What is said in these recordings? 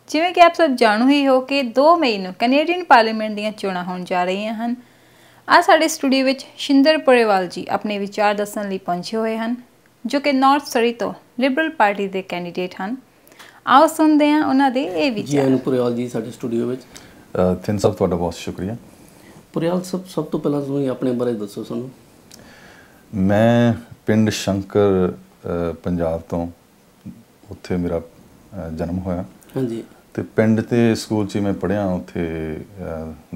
ਜਿਵੇਂ ਕਿ ਆਪ ਸਭ ਜਾਣੂ ਹੀ ਹੋ ਕਿ 2 ਮਈ ਨੂੰ ਕੈਨੇਡੀਅਨ ਪਾਰਲੀਮੈਂਟ ਦੀਆਂ ਚੋਣਾਂ ਹੋਣ ਜਾ ਰਹੀਆਂ ਹਨ। ਆ ਸਾਡੇ ਸਟੂਡੀਓ ਵਿੱਚ ਸ਼ਿੰਦਰ ਪੁਰੇਵਾਲ ਜੀ ਆਪਣੇ ਵਿਚਾਰ ਦੱਸਣ ਲਈ ਪਹੁੰਚੇ ਹੋਏ ਹਨ, ਜੋ ਕਿ ਨਾਰਥ ਸਰੀ ਤੋਂ ਲਿਬਰਲ ਪਾਰਟੀ ਦੇ ਕੈਂਡੀਡੇਟ ਹਨ। ਆਓ ਸੁਣਦੇ ਹਾਂ ਉਹਨਾਂ ਦੇ ਇਹ ਵਿਚਾਰ। ਜੀ ਆਇਆਂ ਪੁਰੇਵਾਲ ਜੀ ਸਾਡੇ ਸਟੂਡੀਓ ਵਿੱਚ। ਥਿੰਨ ਸਾਹਿਬ ਤੁਹਾਡਾ ਬਹੁਤ ਸ਼ੁਕਰੀਆ। ਪੁਰੇਵਾਲ ਸਭ ਤੋਂ ਪਹਿਲਾਂ ਤੁਸੀਂ ਆਪਣੇ ਬਾਰੇ ਦੱਸੋ ਸਾਨੂੰ। ਮੈਂ ਪਿੰਡ ਸ਼ੰਕਰ ਪੰਜਾਬ ਤੋਂ, ਉੱਥੇ ਮੇਰਾ ਜਨਮ ਹੋਇਆ। ਹਾਂਜੀ। ਤੇ ਪਿੰਡ ਤੇ ਸਕੂਲ 'ਚ ਹੀ ਮੈਂ ਪੜ੍ਹਿਆ। ਉੱਥੇ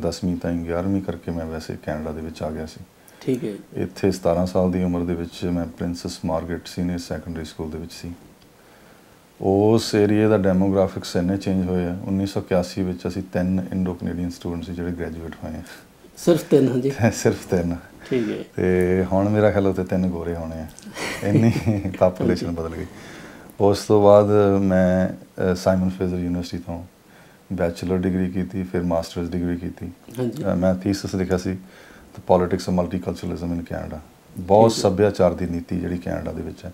10ਵੀਂ ਤਾਈਂ 11ਵੀਂ ਕਰਕੇ ਮੈਂ ਵੈਸੇ ਕੈਨੇਡਾ ਦੇ ਵਿੱਚ ਆ ਗਿਆ ਸੀ। ਠੀਕ ਹੈ। ਇੱਥੇ 17 ਸਾਲ ਦੀ ਉਮਰ ਦੇ ਵਿੱਚ ਮੈਂ princess Margaret senior secondary school ਦੇ ਵਿੱਚ ਸੀ। ਉਸ ਏਰੀਏ ਦਾ ਡੈਮੋਗ੍ਰਾਫਿਕਸ ਇੰਨੇ ਚੇਂਜ ਹੋਏ ਆ। 1981 ਵਿੱਚ ਅਸੀਂ 3 ਇੰਡੋ ਕੈਨੇਡੀਅਨ ਸਟੂਡੈਂਟ ਸੀ ਜਿਹੜੇ ਗ੍ਰੈਜੂਏਟ ਹੋਏ ਆ। ਸਿਰਫ 3? ਹਾਂਜੀ ਸਿਰਫ 3। ਠੀਕ ਹੈ। ਤੇ ਹੁਣ ਮੇਰਾ ਖਿਆਲ ਉੱਥੇ 3 ਗੋਰੇ ਹੋਣੇ ਆ, ਇੰਨੀ ਪਾਪੂਲੇਸ਼ਨ ਬਦਲ ਗਈ। ਉਸ ਤੋਂ ਬਾਅਦ ਮੈਂ ਸਾਈਮਨ ਫਰੇਜ਼ਰ ਯੂਨੀਵਰਸਿਟੀ ਤੋਂ ਬੈਚਲਰ ਡਿਗਰੀ ਕੀਤੀ, ਫਿਰ ਮਾਸਟਰਸ ਡਿਗਰੀ ਕੀਤੀ। ਮੈਂ ਥੀਸਿਸ ਲਿਖਿਆ ਸੀ ਦ ਪੋਲੀਟਿਕਸ ਆਫ ਮਲਟੀਕਲਚਰਲਿਜ਼ਮ ਇਨ ਕੈਨੇਡਾ, ਬਹੁਤ ਸੱਭਿਆਚਾਰ ਦੀ ਨੀਤੀ ਜਿਹੜੀ ਕੈਨੇਡਾ ਦੇ ਵਿੱਚ ਹੈ।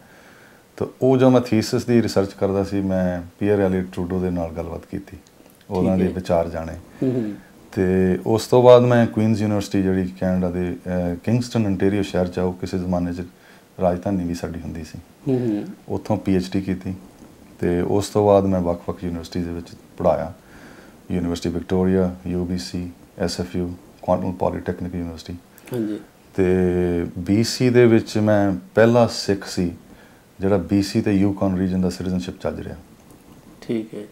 ਤਾਂ ਉਹ ਜੋ ਮੈਂ ਥੀਸਿਸ ਦੀ ਰਿਸਰਚ ਕਰਦਾ ਸੀ, ਮੈਂ ਪੀਅਰ ਐਲੀਅਟ ਟਰੂਡੋ ਦੇ ਨਾਲ ਗੱਲਬਾਤ ਕੀਤੀ, ਉਹਨਾਂ ਦੇ ਵਿਚਾਰ ਜਾਣੇ। ਤੇ ਉਸ ਤੋਂ ਬਾਅਦ ਮੈਂ ਕੁਈਨਜ਼ ਯੂਨੀਵਰਸਿਟੀ ਜਿਹੜੀ ਕੈਨੇਡਾ ਦੇ ਕਿੰਗਸਟਨ ontario ਸ਼ਹਿਰ 'ਚ ਆ, ਉਹ ਕਿਸੇ ਜ਼ਮਾਨੇ 'ਚ ਰਾਜਧਾਨੀ ਵੀ ਸਾਡੀ ਹੁੰਦੀ ਸੀ, ਉੱਥੋਂ PhD ਕੀਤੀ। ਤੇ ਉਸ ਤੋਂ ਬਾਅਦ ਮੈਂ ਵੱਖ-ਵੱਖ ਯੂਨੀਵਰਸਿਟੀ ਦੇ ਵਿੱਚ ਪੜ੍ਹਾਇਆ। University Victoria, UBC, SFU, quantum polytechnic university. ਹਾਂਜੀ। ਤੇ BC ਦੇ ਵਿੱਚ ਮੈਂ ਪਹਿਲਾ ਸਿੱਖ ਸੀ ਜਿਹੜਾ BC ਤੇ ਯੂਕੌਨ ਰੀਜਨ ਦਾ ਸਿਟੀਜ਼ਨਸ਼ਿਪ ਚੱਜ ਰਿਹਾ। ਠੀਕ ਹੈ।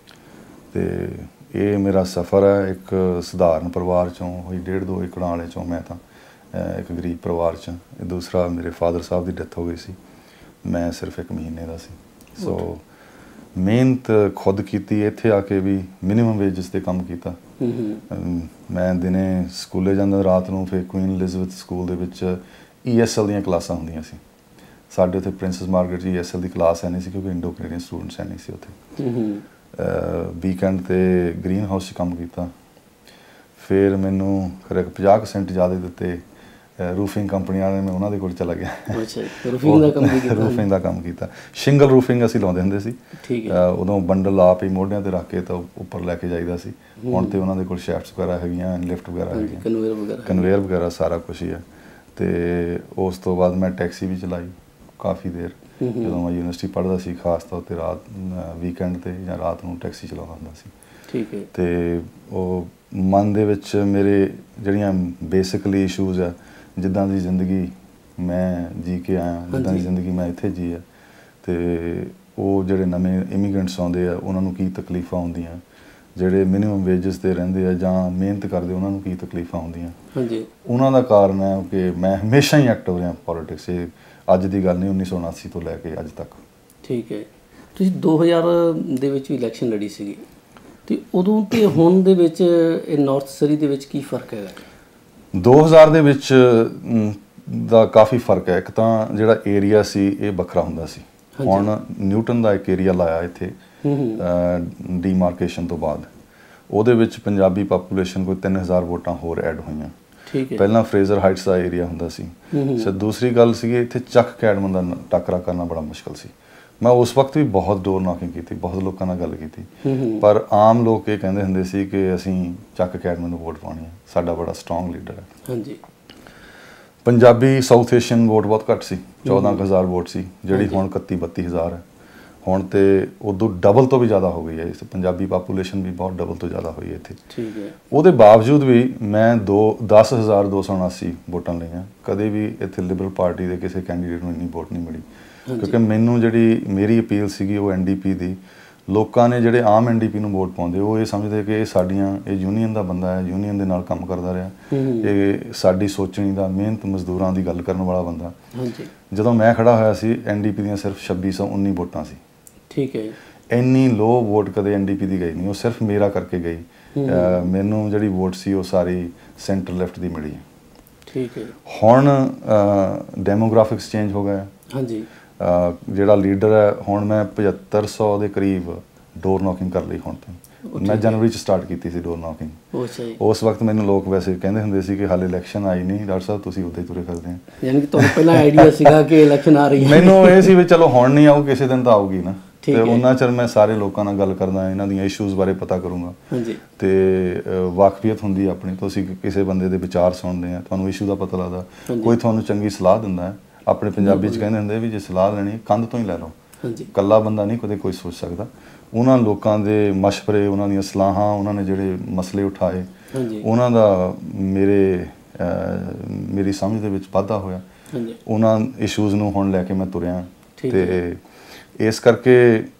ਤੇ ਇਹ ਮੇਰਾ ਸਫ਼ਰ ਹੈ ਇੱਕ ਸਧਾਰਨ ਪਰਿਵਾਰ 'ਚੋਂ ਹੋਈ, 1.5-2 ਏਕੜਾਂ ਵਾਲੇ 'ਚੋਂ ਮੈਂ ਤਾਂ ਇੱਕ ਗਰੀਬ ਪਰਿਵਾਰ 'ਚ। ਦੂਸਰਾ ਮੇਰੇ ਫਾਦਰ ਸਾਹਿਬ ਦੀ ਡੈਥ ਹੋ ਗਈ ਸੀ, ਮੈਂ ਸਿਰਫ 1 ਮਹੀਨੇ ਦਾ ਸੀ। ਸੋ ਮਿਹਨਤ ਖੁਦ ਕੀਤੀ। ਇੱਥੇ ਆ ਕੇ ਵੀ ਮਿਨੀਮਮ ਵੇਜਸ 'ਤੇ ਕੰਮ ਕੀਤਾ। ਮੈਂ ਦਿਨੇ ਸਕੂਲੇ ਜਾਂਦਾ, ਰਾਤ ਨੂੰ ਫਿਰ ਕੁਈਨ ਐਲਿਜ਼ਬeth ਸਕੂਲ ਦੇ ਵਿੱਚ ESL ਦੀਆਂ ਕਲਾਸਾਂ ਹੁੰਦੀਆਂ ਸੀ। ਸਾਡੇ ਉੱਥੇ ਪ੍ਰਿੰਸੈਸ ਮਾਰਗਰੇਟ ਜੀ ESL ਦੀ ਕਲਾਸ ਹੈ ਨਹੀਂ ਸੀ, ਕਿਉਂਕਿ ਇੰਡੋ ਕੈਨੇਡੀਅਨ ਸਟੂਡੈਂਟਸ ਹੈ ਨਹੀਂ ਸੀ ਉੱਥੇ। ਵੀਕਐਂਡ 'ਤੇ ਗ੍ਰੀਨ ਹਾਊਸ 'ਚ ਕੰਮ ਕੀਤਾ। ਫਿਰ ਮੈਨੂੰ ਖਰੇ 50% ਜ਼ਿਆਦਾ ਦਿੱਤੇ ਰੂਫਿੰਗ ਕੰਪਨੀ ਵਾਲਿਆਂ ਨੇ, ਮੈਂ ਉਹਨਾਂ ਦੇ ਕੋਲ ਚਲਾ ਗਿਆ। ਰੂਫਿੰਗ ਦਾ ਕੰਮ ਕੀਤਾ। ਸ਼ਿੰਗਲ ਰੂਫਿੰਗ ਅਸੀਂ ਲਾਉਂਦੇ ਹੁੰਦੇ ਸੀ। ਉਦੋਂ ਬੰਡਲ ਆਪ ਹੀ ਮੋਢਿਆਂ 'ਤੇ ਰੱਖ ਕੇ ਤਾਂ ਉੱਪਰ ਲੈ ਕੇ ਜਾਈਦਾ ਸੀ। ਹੁਣ ਤਾਂ ਉਹਨਾਂ ਦੇ ਕੋਲ ਸ਼ੈਫਟਸ ਵਗੈਰਾ ਹੈਗੀਆਂ, ਲਿਫਟ ਵਗੈਰਾ ਹੈਗੀਆਂ, ਕਨਵੇਅਰ ਵਗੈਰਾ ਸਾਰਾ ਕੁਛ ਹੀ ਹੈ। ਅਤੇ ਉਸ ਤੋਂ ਬਾਅਦ ਮੈਂ ਟੈਕਸੀ ਵੀ ਚਲਾਈ ਕਾਫੀ ਦੇਰ। ਜਦੋਂ ਮੈਂ ਯੂਨੀਵਰਸਿਟੀ ਪੜ੍ਹਦਾ ਸੀ, ਖਾਸ ਤੌਰ 'ਤੇ ਰਾਤ ਵੀਕਐਂਡ 'ਤੇ ਜਾਂ ਰਾਤ ਨੂੰ ਟੈਕਸੀ ਚਲਾਉਂਦਾ ਹੁੰਦਾ ਸੀ। ਠੀਕ ਹੈ। ਅਤੇ ਉਹ ਮਨ ਦੇ ਵਿੱਚ ਮੇਰੇ ਜਿਹੜੀਆਂ ਬੇਸਿਕਲੀ ਇਸ਼ੂਜ਼ ਆ, ਜਿੱਦਾਂ ਦੀ ਜ਼ਿੰਦਗੀ ਮੈਂ ਜੀ ਕੇ ਆਇਆ, ਜਿੱਦਾਂ ਦੀ ਜ਼ਿੰਦਗੀ ਮੈਂ ਇੱਥੇ ਜੀ ਆ, ਅਤੇ ਉਹ ਜਿਹੜੇ ਨਵੇਂ ਇਮੀਗ੍ਰੈਂਟਸ ਆਉਂਦੇ ਆ ਉਹਨਾਂ ਨੂੰ ਕੀ ਤਕਲੀਫਾਂ ਹੁੰਦੀਆਂ, ਜਿਹੜੇ ਮਿਨੀਮਮ ਵੇਜਸ 'ਤੇ ਰਹਿੰਦੇ ਆ ਜਾਂ ਮਿਹਨਤ ਕਰਦੇ ਉਹਨਾਂ ਨੂੰ ਕੀ ਤਕਲੀਫਾਂ ਹੁੰਦੀਆਂ। ਹਾਂਜੀ। ਉਹਨਾਂ ਦਾ ਕਾਰਨ ਹੈ ਕਿ ਮੈਂ ਹਮੇਸ਼ਾ ਹੀ ਐਕਟਿਵ ਰਿਹਾ ਪੋਲੀਟਿਕਸ। ਇਹ ਅੱਜ ਦੀ ਗੱਲ ਨਹੀਂ, 1979 ਤੋਂ ਲੈ ਕੇ ਅੱਜ ਤੱਕ। ਠੀਕ ਹੈ। ਤੁਸੀਂ 2000 ਦੇ ਵਿੱਚ ਵੀ ਇਲੈਕਸ਼ਨ ਲੜੀ ਸੀਗੀ, ਅਤੇ ਉਦੋਂ ਅਤੇ ਹੁਣ ਦੇ ਵਿੱਚ ਇਹ ਨਾਰਥ ਸਰੀ ਦੇ ਵਿੱਚ ਕੀ ਫਰਕ ਹੈਗਾ? 2000 ਦੇ ਵਿੱਚ ਦਾ ਕਾਫੀ ਫਰਕ ਹੈ। ਇੱਕ ਤਾਂ ਜਿਹੜਾ ਏਰੀਆ ਸੀ ਇਹ ਵੱਖਰਾ ਹੁੰਦਾ ਸੀ। ਹੁਣ ਨਿਊਟਨ ਦਾ ਇੱਕ ਏਰੀਆ ਲਾਇਆ ਇੱਥੇ ਡੀਮਾਰਕੇਸ਼ਨ ਤੋਂ ਬਾਅਦ, ਉਹਦੇ ਵਿੱਚ ਪੰਜਾਬੀ ਪਾਪੂਲੇਸ਼ਨ ਕੋਈ 3000 ਵੋਟਾਂ ਹੋਰ ਐਡ ਹੋਈਆਂ। ਪਹਿਲਾਂ ਫਰੇਜ਼ਰ ਹਾਈਟਸ ਦਾ ਏਰੀਆ ਹੁੰਦਾ ਸੀ। ਦੂਸਰੀ ਗੱਲ ਸੀਗੀ ਇੱਥੇ ਚੱਕ ਕੈਡਮਨ ਦਾ ਟਾਕਰਾ ਕਰਨਾ ਬੜਾ ਮੁਸ਼ਕਿਲ ਸੀ। ਮੈਂ ਉਸ ਵਕਤ ਵੀ ਬਹੁਤ ਡੋਰ ਨੌਕਿੰਗ ਕੀਤੀ, ਬਹੁਤ ਲੋਕਾਂ ਨਾਲ ਗੱਲ ਕੀਤੀ, ਪਰ ਆਮ ਲੋਕ ਇਹ ਕਹਿੰਦੇ ਹੁੰਦੇ ਸੀ ਕਿ ਅਸੀਂ ਚੱਕ ਕੈਡਮਨ ਨੂੰ ਵੋਟ ਪਾਉਣੀ ਹੈ, ਸਾਡਾ ਬੜਾ ਸਟਰੋਂਗ ਲੀਡਰ ਹੈ। ਹਾਂਜੀ। ਪੰਜਾਬੀ ਸਾਊਥ ਏਸ਼ੀਅਨ ਵੋਟ ਬਹੁਤ ਘੱਟ ਸੀ, 14,000 ਵੋਟ ਸੀ, ਜਿਹੜੀ ਹੁਣ 31-32,000 ਹੈ। ਹੁਣ ਤਾਂ ਉਦੋਂ ਡਬਲ ਤੋਂ ਵੀ ਜ਼ਿਆਦਾ ਹੋ ਗਈ ਹੈ। ਇਸ ਪੰਜਾਬੀ ਪਾਪੂਲੇਸ਼ਨ ਵੀ ਬਹੁਤ ਡਬਲ ਤੋਂ ਜ਼ਿਆਦਾ ਹੋਈ ਹੈ ਇੱਥੇ। ਠੀਕ ਹੈ। ਉਹਦੇ ਬਾਵਜੂਦ ਵੀ ਮੈਂ 10,279 ਵੋਟਾਂ ਲਈਆਂ। ਕਦੇ ਵੀ ਇੱਥੇ ਲਿਬਰਲ ਪਾਰਟੀ ਦੇ ਕਿਸੇ ਕੈਂਡੀਡੇਟ ਨੂੰ ਇੰਨੀ ਵੋਟ ਨਹੀਂ ਮਿਲੀ, ਕਿਉਂਕਿ ਮੈਨੂੰ ਜਿਹੜੀ ਮੇਰੀ ਅਪੀਲ ਸੀਗੀ ਉਹ NDP ਦੀ। ਲੋਕਾਂ ਨੇ ਜਿਹੜੇ ਆਮ NDP ਨੂੰ ਵੋਟ ਪਾਉਂਦੇ ਉਹ ਇਹ ਸਮਝਦੇ ਕਿ ਇਹ ਸਾਡੀਆਂ, ਇਹ ਯੂਨੀਅਨ ਦਾ ਬੰਦਾ ਹੈ, ਯੂਨੀਅਨ ਦੇ ਨਾਲ ਕੰਮ ਕਰਦਾ ਰਿਹਾ, ਇਹ ਸਾਡੀ ਸੋਚਣੀ ਦਾ, ਮਿਹਨਤ ਮਜ਼ਦੂਰਾਂ ਦੀ ਗੱਲ ਕਰਨ ਵਾਲਾ ਬੰਦਾ। ਜਦੋਂ ਮੈਂ ਖੜਾ ਹੋਇਆ ਸੀ NDP ਦੀਆਂ ਸਿਰਫ 2619 ਵੋਟਾਂ ਸੀ। ਠੀਕ ਹੈ। ਇੰਨੀ ਲੋ ਵੋਟ ਕਦੇ NDP ਦੀ ਗਈ ਨਹੀਂ, ਉਹ ਸਿਰਫ ਮੇਰਾ ਕਰਕੇ ਗਈ। ਮੈਨੂੰ ਜਿਹੜੀ ਵੋਟ ਸੀ ਉਹ ਸਾਰੀ ਸੈਂਟਰ ਲੈਫਟ ਦੀ ਮਿਲੀ। ਠੀਕ ਹੈ। ਹੁਣ ਡੈਮੋਗ੍ਰਾਫਿਕਸ ਚੇਂਜ ਹੋ ਗਿਆ। ਹਾਂਜੀ। ਜਿਹੜਾ ਲੀਡਰ ਹੈ, ਹੁਣ ਮੈਂ 7500 ਦੇ ਕਰੀਬ ਡੋਰ ਨੌਕਿੰਗ ਕਰ ਲਈ ਹੁਣ ਤੋਂ। ਮੈਂ ਜਨਵਰੀ 'ਚ ਸਟਾਰਟ ਕੀਤੀ ਸੀ ਡੋਰ ਨੌਕਿੰਗ। ਉਸ ਵਕਤ ਮੈਨੂੰ ਲੋਕ ਵੈਸੇ ਕਹਿੰਦੇ ਹੁੰਦੇ ਸੀ ਕਿ ਹਾਲੇ ਇਲੈਕਸ਼ਨ ਆਈ ਨਹੀਂ ਡਾਕਟਰ ਸਾਹਿਬ, ਤੁਸੀਂ ਉੱਦਾਂ ਹੀ ਤੁਰੇ ਫਿਰਦੇ ਆ। ਯਾਨੀ ਕਿ ਤੁਹਾਨੂੰ ਪਹਿਲਾਂ ਆਈਡੀਆ ਸੀਗਾ ਕਿ ਇਲੈਕਸ਼ਨ ਆ ਰਹੀ ਹੈ? ਮੈਨੂੰ ਇਹ ਸੀ ਵੀ ਚਲੋ ਹੁਣ ਨਹੀਂ ਆਊ, ਕਿਸੇ ਦਿਨ ਤਾਂ ਆਊਗੀ ਨਾ। ਤੇ ਉਹਨਾਂ ਚਿਰ ਮੈਂ ਸਾਰੇ ਲੋਕਾਂ ਨਾਲ ਗੱਲ ਕਰਦਾ, ਇਹਨਾਂ ਦੀਆਂ ਇਸ਼ੂਜ਼ ਬਾਰੇ ਪਤਾ ਕਰੂੰਗਾ। ਹਾਂਜੀ। ਤੇ ਵਾਕਫੀਅਤ ਹੁੰਦੀ ਆਪਣੀ, ਤੁਸੀਂ ਕਿਸੇ ਬੰਦੇ ਦੇ ਵਿਚਾਰ ਸੁਣਦੇ ਆ, ਤੁਹਾਨੂੰ ਇਸ਼ੂ ਦਾ ਪਤਾ ਲੱਗਦਾ, ਕੋਈ ਤੁਹਾਨੂੰ ਚੰਗੀ ਸਲਾਹ ਦਿੰਦਾ ਹੈ। ਆਪਣੇ ਪੰਜਾਬੀ 'ਚ ਕਹਿੰਦੇ ਹੁੰਦੇ ਵੀ ਜੇ ਸਲਾਹ ਲੈਣੀ ਕੰਧ ਤੋਂ ਹੀ ਲੈ ਲਓ, ਇਕੱਲਾ ਬੰਦਾ ਨਹੀਂ ਕਦੇ ਕੋਈ ਸੋਚ ਸਕਦਾ। ਉਹਨਾਂ ਲੋਕਾਂ ਦੇ ਮਸ਼ਵਰੇ, ਉਹਨਾਂ ਦੀਆਂ ਸਲਾਹਾਂ, ਉਹਨਾਂ ਨੇ ਜਿਹੜੇ ਮਸਲੇ ਉਠਾਏ, ਉਹਨਾਂ ਦਾ ਮੇਰੀ ਸਮਝ ਦੇ ਵਿੱਚ ਵਾਧਾ ਹੋਇਆ। ਉਹਨਾਂ ਇਸ਼ੂਜ਼ ਨੂੰ ਹੁਣ ਲੈ ਕੇ ਮੈਂ ਤੁਰਿਆ। ਤੇ ਇਸ ਕਰਕੇ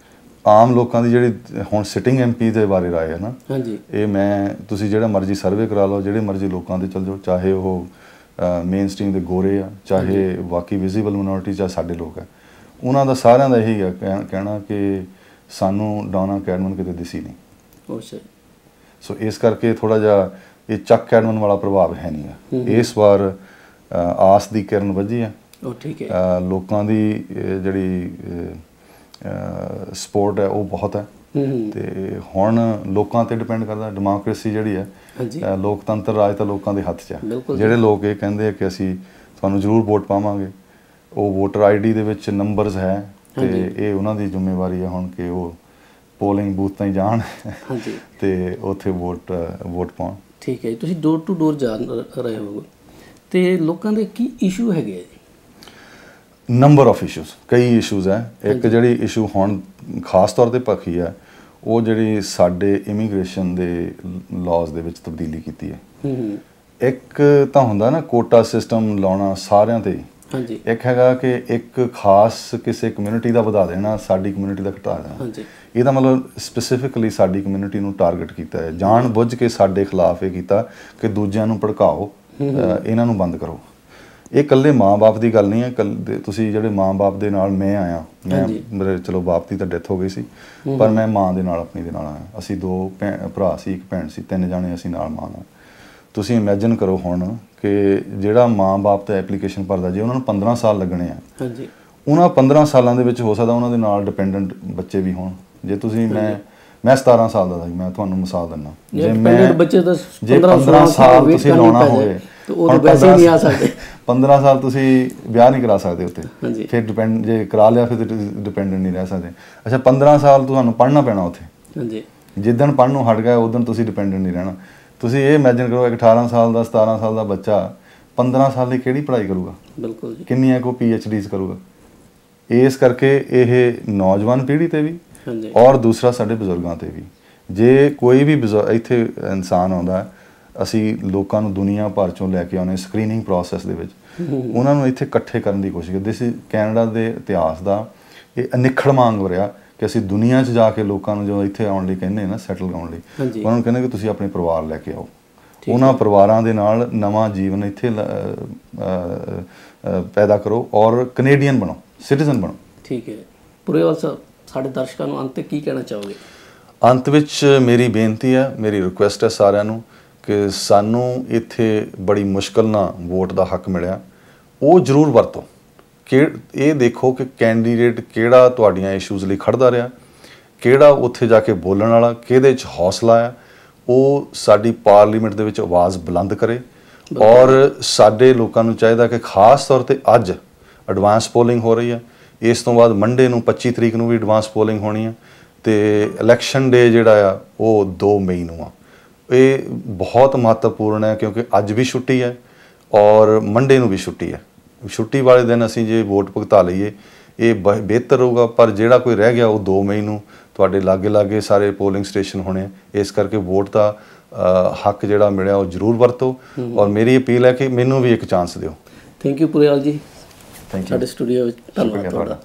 ਆਮ ਲੋਕਾਂ ਦੀ ਜਿਹੜੀ ਹੁਣ ਸਿਟਿੰਗ MP ਦੇ ਬਾਰੇ ਰਾਏ ਹੈ ਨਾ, ਇਹ ਤੁਸੀਂ ਜਿਹੜਾ ਮਰਜ਼ੀ ਸਰਵੇ ਕਰਾ ਲਓ, ਜਿਹੜੇ ਮਰਜ਼ੀ ਲੋਕਾਂ ਦੇ ਚਲ ਜਾਓ, ਚਾਹੇ ਉਹ ਮੇਨ ਸਟ੍ਰੀਮ ਦੇ ਗੋਰੇ ਆ, ਚਾਹੇ ਬਾਕੀ ਵਿਜ਼ੀਬਲ ਮਿਨੋਰਿਟੀ, ਚਾਹੇ ਸਾਡੇ ਲੋਕ ਆ, ਉਹਨਾਂ ਦਾ ਸਾਰਿਆਂ ਦਾ ਇਹੀ ਆ ਕਹਿਣਾ ਕਿ ਸਾਨੂੰ ਡੌਨਾ ਕੈਡਮਨ ਕਿਤੇ ਦਿਸੀ ਨਹੀਂ। ਸੋ ਇਸ ਕਰਕੇ ਥੋੜ੍ਹਾ ਜਿਹਾ ਇਹ ਚੱਕ ਕੈਡਮਨ ਵਾਲਾ ਪ੍ਰਭਾਵ ਹੈ ਨਹੀਂ ਆ। ਇਸ ਵਾਰ ਆਸ ਦੀ ਕਿਰਨ ਵੱਜੀ ਆ। ਲੋਕਾਂ ਦੀ ਜਿਹੜੀ ਸਪੋਰਟ ਹੈ ਉਹ ਬਹੁਤ ਹੈ। ਤੇ ਹੁਣ ਲੋਕਾਂ ਤੇ ਡਿਪੈਂਡ ਕਰਦਾ। ਡੈਮੋਕ੍ਰੇਸੀ ਜਿਹੜੀ ਹੈ, ਲੋਕਤੰਤਰ ਰਾਜ ਤਾਂ ਲੋਕਾਂ ਦੇ ਹੱਥ 'ਚ ਹੈ। ਜਿਹੜੇ ਲੋਕ ਇਹ ਕਹਿੰਦੇ ਆ ਕਿ ਅਸੀਂ ਤੁਹਾਨੂੰ ਜ਼ਰੂਰ ਵੋਟ ਪਾਵਾਂਗੇ, ਉਹ ਵੋਟਰ ID ਦੇ ਵਿੱਚ ਨੰਬਰਸ ਹੈ, ਤੇ ਇਹ ਉਹਨਾਂ ਦੀ ਜ਼ਿੰਮੇਵਾਰੀ ਹੈ ਹੁਣ ਕਿ ਉਹ ਪੋਲਿੰਗ ਬੂਥ ਤਾਈਂ ਜਾਣ ਤੇ ਉੱਥੇ ਵੋਟ ਪਾਉਣ। ਠੀਕ ਹੈ ਜੀ। ਤੁਸੀਂ ਡੋਰ ਟੂ ਡੋਰ ਜਾ ਰਹੇ ਹੋ ਤੇ ਲੋਕਾਂ ਦੇ ਕੀ ਇਸ਼ੂ ਹੈਗੇ ਆ ਜੀ? ਨੰਬਰ ਆਫ ਇਸ਼ੂਜ਼, ਕਈ ਇਸ਼ੂਜ਼ ਹੈ। ਇੱਕ ਜਿਹੜੀ ਇਸ਼ੂ ਹੁਣ ਖਾਸ ਤੌਰ ਤੇ ਭਖੀ ਹੈ, ਉਹ ਜਿਹੜੀ ਸਾਡੇ ਇਮੀਗ੍ਰੇਸ਼ਨ ਦੇ ਲਾਜ਼ ਦੇ ਵਿੱਚ ਤਬਦੀਲੀ ਕੀਤੀ ਹੈ। ਇੱਕ ਤਾਂ ਹੁੰਦਾ ਨਾ ਕੋਟਾ ਸਿਸਟਮ ਲਾਉਣਾ ਸਾਰਿਆਂ ਤੇ, ਇੱਕ ਹੈਗਾ ਕਿ ਇੱਕ ਖਾਸ ਕਿਸੇ ਕਮਿਊਨਿਟੀ ਦਾ ਵਧਾ ਦੇਣਾ, ਸਾਡੀ ਕਮਿਊਨਿਟੀ ਦਾ ਘਟਾ ਦੇਣਾ। ਇਹਦਾ ਮਤਲਬ ਸਪੈਸੀਫਿਕਲੀ ਸਾਡੀ ਕਮਿਊਨਿਟੀ ਨੂੰ ਟਾਰਗੇਟ ਕੀਤਾ ਹੈ, ਜਾਣ ਬੁੱਝ ਕੇ ਸਾਡੇ ਖਿਲਾਫ ਇਹ ਕੀਤਾ ਕਿ ਦੂਜਿਆਂ ਨੂੰ ਭੜਕਾਓ, ਇਹਨਾਂ ਨੂੰ ਬੰਦ ਕਰੋ। ਇਹ ਇਕੱਲੇ ਮਾਂ-ਬਾਪ ਦੀ ਗੱਲ ਨਹੀਂ ਹੈ। ਤੁਸੀਂ ਜਿਹੜੇ ਮਾਂ-ਬਾਪ ਦੇ ਨਾਲ ਮੈਂ ਆਇਆ, ਮੇਰੇ ਚਲੋ ਬਾਪ ਦੀ ਤਾਂ ਡੈਥ ਹੋ ਗਈ ਸੀ, ਪਰ ਮੈਂ ਮਾਂ ਦੇ ਨਾਲ ਆਪਣੀ ਦੇ ਨਾਲ ਆਇਆ। ਅਸੀਂ 2 ਭਰਾ ਸੀ, 1 ਭੈਣ ਸੀ, 3 ਜਾਣੇ ਅਸੀਂ ਨਾਲ ਮਾਂ ਨਾਲ। ਤੁਸੀਂ ਇਮੈਜਿਨ ਕਰੋ ਹੁਣ ਕਿ ਜਿਹੜਾ ਮਾਂ-ਬਾਪ ਤਾਂ ਐਪਲੀਕੇਸ਼ਨ ਭਰਦਾ, ਜੇ ਉਹਨਾਂ ਨੂੰ 15 ਸਾਲ ਲੱਗਣੇ ਆ, ਉਹਨਾਂ 15 ਸਾਲਾਂ ਦੇ ਵਿੱਚ ਹੋ ਸਕਦਾ ਉਹਨਾਂ ਦੇ ਨਾਲ ਡਿਪੈਂਡੈਂਟ ਬੱਚੇ ਵੀ ਹੋਣ। ਜੇ ਤੁਸੀਂ ਮੈਂ 17 ਸਾਲ ਦਾ ਸੀ, ਮੈਂ ਤੁਹਾਨੂੰ ਮਿਸਾਲ ਦਿੰਦਾ, ਜੇ 15 ਸਾਲ ਤੁਸੀਂ ਲਾਉਣਾ ਹੋਵੇ, 15 ਸਾਲ ਤੁਸੀਂ ਵਿਆਹ ਨਹੀਂ ਕਰਾ ਸਕਦੇ ਉੱਥੇ, ਫਿਰ ਜੇ ਕਰਾ ਲਿਆ ਫਿਰ ਡਿਪੈਂਡੈਂਟ ਨਹੀਂ ਰਹਿ ਸਕਦੇ। ਅੱਛਾ, 15 ਸਾਲ ਤੁਹਾਨੂੰ ਪੜ੍ਹਨਾ ਪੈਣਾ ਉੱਥੇ। ਜਿੱਦਣ ਪੜ੍ਹਨ ਨੂੰ ਹਟ ਗਿਆ ਉਦੋਂ ਤੁਸੀਂ ਡਿਪੈਂਡੈਂਟ ਨਹੀਂ ਰਹਿਣਾ। ਤੁਸੀਂ ਇਹ ਇਮੈਜਿਨ ਕਰੋ, ਇੱਕ 18 ਸਾਲ ਦਾ 17 ਸਾਲ ਦਾ ਬੱਚਾ 15 ਸਾਲ ਦੀ ਕਿਹੜੀ ਪੜ੍ਹਾਈ ਕਰੂਗਾ? ਬਿਲਕੁਲ। ਕਿੰਨੀਆਂ ਕੋ PhDs ਕਰੂਗਾ? ਇਸ ਕਰਕੇ ਇਹ ਨੌਜਵਾਨ ਪੀੜ੍ਹੀ ਤੇ ਵੀ ਔਰ ਦੂਸਰਾ ਸਾਡੇ ਬਜ਼ੁਰਗਾਂ ਤੇ ਵੀ, ਜੇ ਕੋਈ ਵੀ ਇੱਥੇ ਇਨਸਾਨ ਆਉਂਦਾ, ਅਸੀਂ ਲੋਕਾਂ ਨੂੰ ਦੁਨੀਆ ਭਰ ਚੋਂ ਲੈ ਕੇ ਆਉਂਦੇ ਸਕਰੀਨਿੰਗ ਪ੍ਰੋਸੈਸ ਦੇ ਵਿੱਚ, ਉਹਨਾਂ ਨੂੰ ਇੱਥੇ ਇਕੱਠੇ ਕਰਨ ਦੀ ਕੋਸ਼ਿਸ਼ ਕਰਦੇ ਸੀ। ਕੈਨੇਡਾ ਦੇ ਇਤਿਹਾਸ ਦਾ ਇਹ ਅਨਿੱਖੜ ਮੰਗ ਰਿਹਾ ਕਿ ਅਸੀਂ ਦੁਨੀਆ 'ਚ ਜਾ ਕੇ ਲੋਕਾਂ ਨੂੰ ਜੋ ਇੱਥੇ ਆਉਣ ਲਈ ਕਹਿੰਦੇ ਨਾ, ਸੈਟਲ ਹੋਣ ਲਈ, ਉਹਨਾਂ ਨੂੰ ਕਹਿੰਦੇ ਕਿ ਤੁਸੀਂ ਆਪਣੇ ਪਰਿਵਾਰ ਲੈ ਕੇ ਆਓ, ਉਹਨਾਂ ਪਰਿਵਾਰਾਂ ਦੇ ਨਾਲ ਨਵਾਂ ਜੀਵਨ ਇੱਥੇ ਪੈਦਾ ਕਰੋ ਔਰ ਕੈਨੇਡੀਅਨ ਬਣੋ, ਸਿਟੀਜ਼ਨ ਬਣੋ। ਠੀਕ ਹੈ ਪੁਰੇਵਾਲ ਸਾਹਿਬ, ਸਾਡੇ ਦਰਸ਼ਕਾਂ ਨੂੰ ਅੰਤ ਤੇ ਕੀ ਕਹਿਣਾ ਚਾਹੋਗੇ? ਅੰਤ ਵਿੱਚ ਮੇਰੀ ਬੇਨਤੀ ਹੈ, ਮੇਰੀ ਰਿਕੁਐਸਟ ਹੈ ਸਾਰਿਆਂ ਨੂੰ ਕਿ ਸਾਨੂੰ ਇੱਥੇ ਬੜੀ ਮੁਸ਼ਕਲ ਨਾਲ ਵੋਟ ਦਾ ਹੱਕ ਮਿਲਿਆ, ਉਹ ਜ਼ਰੂਰ ਵਰਤੋ। ਕਿ ਇਹ ਦੇਖੋ ਕਿ ਕੈਂਡੀਡੇਟ ਕਿਹੜਾ ਤੁਹਾਡੀਆਂ ਇਸ਼ੂਜ਼ ਲਈ ਖੜਦਾ ਰਿਹਾ, ਕਿਹੜਾ ਉੱਥੇ ਜਾ ਕੇ ਬੋਲਣ ਵਾਲਾ, ਕਿਹਦੇ 'ਚ ਹੌਸਲਾ ਹੈ, ਉਹ ਸਾਡੀ ਪਾਰਲੀਮੈਂਟ ਦੇ ਵਿੱਚ ਆਵਾਜ਼ ਬੁਲੰਦ ਕਰੇ। ਔਰ ਸਾਡੇ ਲੋਕਾਂ ਨੂੰ ਚਾਹੀਦਾ ਕਿ ਖਾਸ ਤੌਰ 'ਤੇ ਅੱਜ ਐਡਵਾਂਸ ਪੋਲਿੰਗ ਹੋ ਰਹੀ ਹੈ, ਇਸ ਤੋਂ ਬਾਅਦ ਮੰਡੇ ਨੂੰ 25 ਤਰੀਕ ਨੂੰ ਵੀ ਐਡਵਾਂਸ ਪੋਲਿੰਗ ਹੋਣੀ ਹੈ, ਅਤੇ ਇਲੈਕਸ਼ਨ ਡੇ ਜਿਹੜਾ ਆ ਉਹ 2 ਮਈ ਨੂੰ ਆ। ਇਹ ਬਹੁਤ ਮਹੱਤਵਪੂਰਨ ਹੈ ਕਿਉਂਕਿ ਅੱਜ ਵੀ ਛੁੱਟੀ ਹੈ ਔਰ ਮੰਡੇ ਨੂੰ ਵੀ ਛੁੱਟੀ ਹੈ। ਛੁੱਟੀ ਵਾਲੇ ਦਿਨ ਅਸੀਂ ਜੇ ਵੋਟ ਭੁਗਤਾ ਲਈਏ ਇਹ ਬਿਹਤਰ ਹੋਊਗਾ, ਪਰ ਜਿਹੜਾ ਕੋਈ ਰਹਿ ਗਿਆ ਉਹ 2 ਮਈ ਨੂੰ ਤੁਹਾਡੇ ਲਾਗੇ ਸਾਰੇ ਪੋਲਿੰਗ ਸਟੇਸ਼ਨ ਹੋਣੇ। ਇਸ ਕਰਕੇ ਵੋਟ ਦਾ ਹੱਕ ਜਿਹੜਾ ਮਿਲਿਆ ਉਹ ਜ਼ਰੂਰ ਵਰਤੋ ਔਰ ਮੇਰੀ ਅਪੀਲ ਹੈ ਕਿ ਮੈਨੂੰ ਵੀ ਇੱਕ ਚਾਂਸ ਦਿਓ। ਥੈਂਕ ਯੂ ਪੁਰੇਵਾਲ ਜੀ, ਥੈਂਕ ਯੂ। ਸਾਡੇ ਸਟੂਡੀਓ ਵਿੱਚ ਧੰਨਵਾਦ ਤੁਹਾਡਾ।